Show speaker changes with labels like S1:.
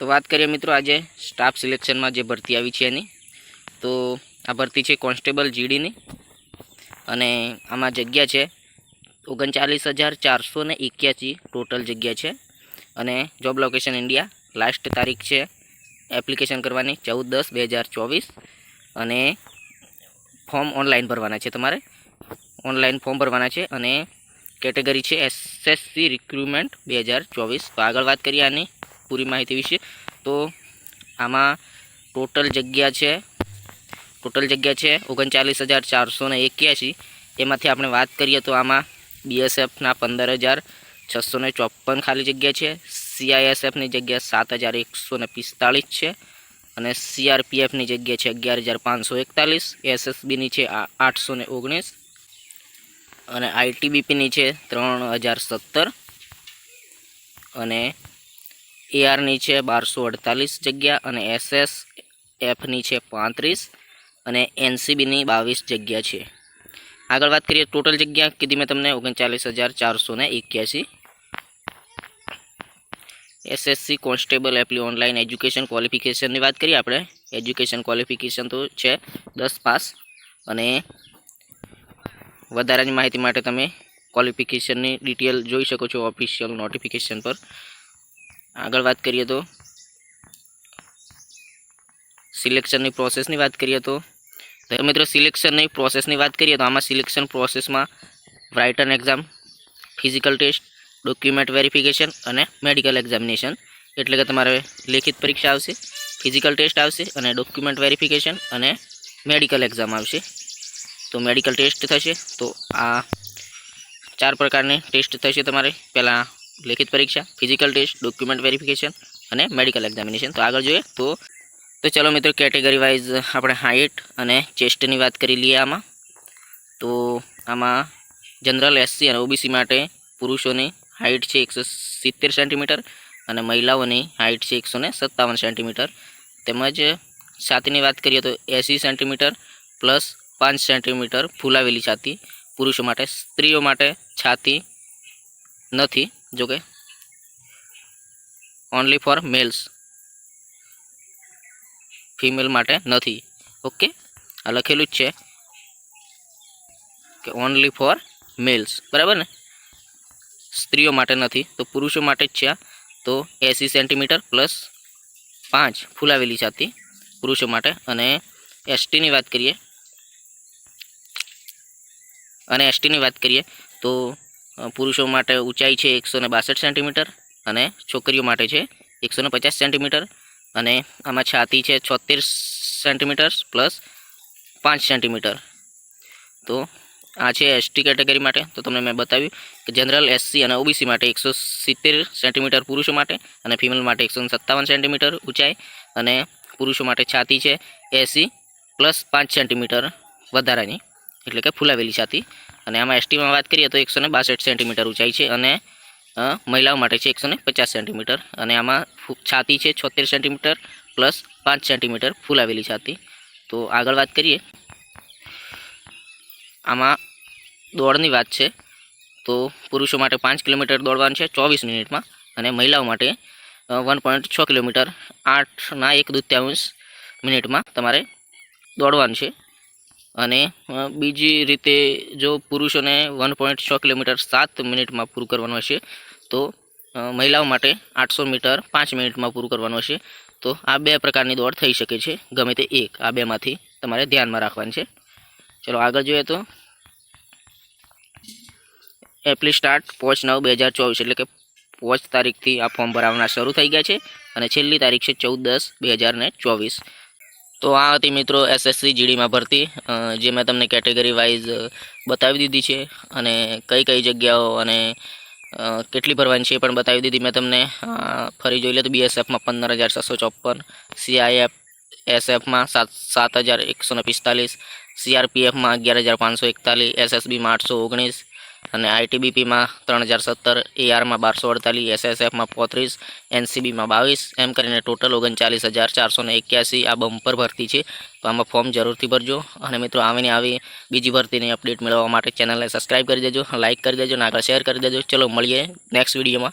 S1: तो बात करिए मित्रों आज स्टाफ सिलेक्शन में जो भर्ती आई है एनी तो आ भर्ती है कॉन्स्टेबल जीडी नी अने आमां जग्या है 39,481 टोटल जग्या है अने जॉब लोकेशन इंडिया। लास्ट तारीख है एप्लिकेशन करवानी 14/10/2024 अने फॉर्म ऑनलाइन भरवाना है। तमारे ऑनलाइन फॉर्म भरवाना है अने कैटेगरी है एसएससी रिक्रुटमेंट 2024। तो आगळ बात करिए आनी पूरी माहिती विषे। तो आमा टोटल जग्या है 39,481। एमांथी आपणे बात करिए तो आमा बीएसएफना 15,654 खाली जग्या है। सीआईएसएफनी जग्या 7,145 है अने सीआरपीएफनी जग्या है 11,541। एसएसबीनी है 819 अने आईटीबीपीनी है 3,070 अने एआरनी है 1248 जग्या अने एसएसएफनी है 35 अने एनसीबीनी 22 जग्या है। आगळ बात करिए टोटल जग्या कीधी मैं तमने 39,481। SSC constable apply online education qualification की बात करिए आपणे। एज्युकेशन क्वॉलिफिकेशन तो है 10 पास अने वधारानी माहिती माटे तमे क्वॉलिफिकेशन की डिटेल जोई शको छो ऑफिशियल नोटिफिकेशन पर। आगळ बात करिए तो सिलेक्शन की प्रोसेस की बात करिए तो मित्रों सिलेक्शन की प्रोसेस की बात करिए तो आम सिलेक्शन प्रोसेस में written exam, physical test, document verification और मेडिकल एक्जामिनेशन एटले के तमारे लिखित परीक्षा आवशे, फिजिकल टेस्ट आवशे और डॉक्यूमेंट वेरिफिकेशन और मेडिकल एक्जाम आवशे। तो मेडिकल टेस्ट थशे तो आ 4 प्रकारनी टेस्ट थशे तमारे। पहला लिखित परीक्षा, फिजिकल टेस्ट, डॉक्यूमेंट वेरिफिकेशन और मेडिकल एक्जामिनेशन। तो आगे जोईए तो चलो मित्रों कैटेगरी वाइज अपने हाइट और चेस्ट की बात करी लीए आमा। तो आमा जनरल एससी और ओबीसी माटे पुरुषों की हाइट है 170 सेंटीमीटर और महिलाओं की हाइट है 157 सेंटीमीटर। तेमज छाती की बात करिए तो 80 सेंटीमीटर प्लस 5 सेंटीमीटर फूलावेली छाती पुरुषों माटे। स्त्रीओ माटे छाती नहीं, जो कि ओनली फॉर मेल्स, फीमेल माटे नहीं। ओके आ लखेलू ज छे कि ओनली फॉर मेल्स, बराबर ने। स्त्रीओ माटे नहीं तो पुरुषों माटे ज छे। तो 80 सेंटीमीटर प्लस 5 फूलावेली छाती पुरुषों माटे। अने एसटी की बात करिए तो पुरुषों माटे ऊंचाई है 162 सेंटीमीटर और छोकरीओ माटे है 150 सेंटीमीटर। अने आमां छाती है 76 सेंटीमीटर प्लस 5 सेंटीमीटर। तो आ है एसटी कैटेगरी माटे। तो तमने मैं बताव्युं कि जनरल एससी और ओबीसी माटे 170 सेंटीमीटर पुरुषों माटे और फीमेल माटे 157 सेंटीमीटर ऊंचाई और पुरुषों माटे छाती है 80 प्लस 5 सेंटीमीटर वधारानी एटले के फूलावेली छाती। और आमां एसटी में बात करिए तो 162 सेंटीमीटर ऊंचाई है और महिलाओं माटे 150 सेंटीमीटर और आमां छाती है 76 सेंटीमीटर प्लस 5 सेंटीमीटर फूलावेली छाती। तो आगळ बात करिए आमां दौड़नी बात है तो पुरुषों माटे 5 किलोमीटर दौड़वानुं छे 24 मिनिट में और महिलाओं माटे 1.6 किलोमीटर 8.1 मिनिट में तमारे दौड़वानुं छे। अने बीजी रीते जो पुरुषों ने 1.6 किलोमीटर 7 मिनिट में पूरुं करवानुं हशे तो महिलाओं माटे 800 मीटर 5 मिनिट में पूरुं करवानुं हशे। तो आ 2 प्रकारनी दौड़ थई शके छे, गमे ते एक आ 2 मांथी तमारे ध्यान में राखवानी छे। चलो आगे जोईए तो एप्ली स्टार्ट 5/9/2024 एटले के 5 तारीख थी आ फॉर्म भरावाना शरू थई गया है और छेल्ली तारीख है 14/10/2024। तो आ थी मित्रों एसएससी जीडी में भर्ती जे मैं तमने कैटेगरी वाइज बतावी दीधी है अने कई कई जग्याओ अने केटली भरवानी छे पण बतावी दीधी मैं तमने। फरी जोई ले तो बीएसएफ में 15,754, सीआईएफ में 7,145, सीआरपीएफ में 11,541, एसएसबी में 819 અને आईटीबीपी में 3,070, एआर में 1248, एसएसएफ में 35, एनसीबी में 22 एम करीने टोटल 39,481 आ बम्पर भर्ती है। तो आम फॉर्म जरूर भरजो और मित्रों आवी बीजी भर्ती अपडेट मेळववा माटे चेनल ने सब्सक्राइब कर देजो, लाइक कर देजो, आगळ शेर कर देजो। चलो मळीए नेक्स्ट विडियो में।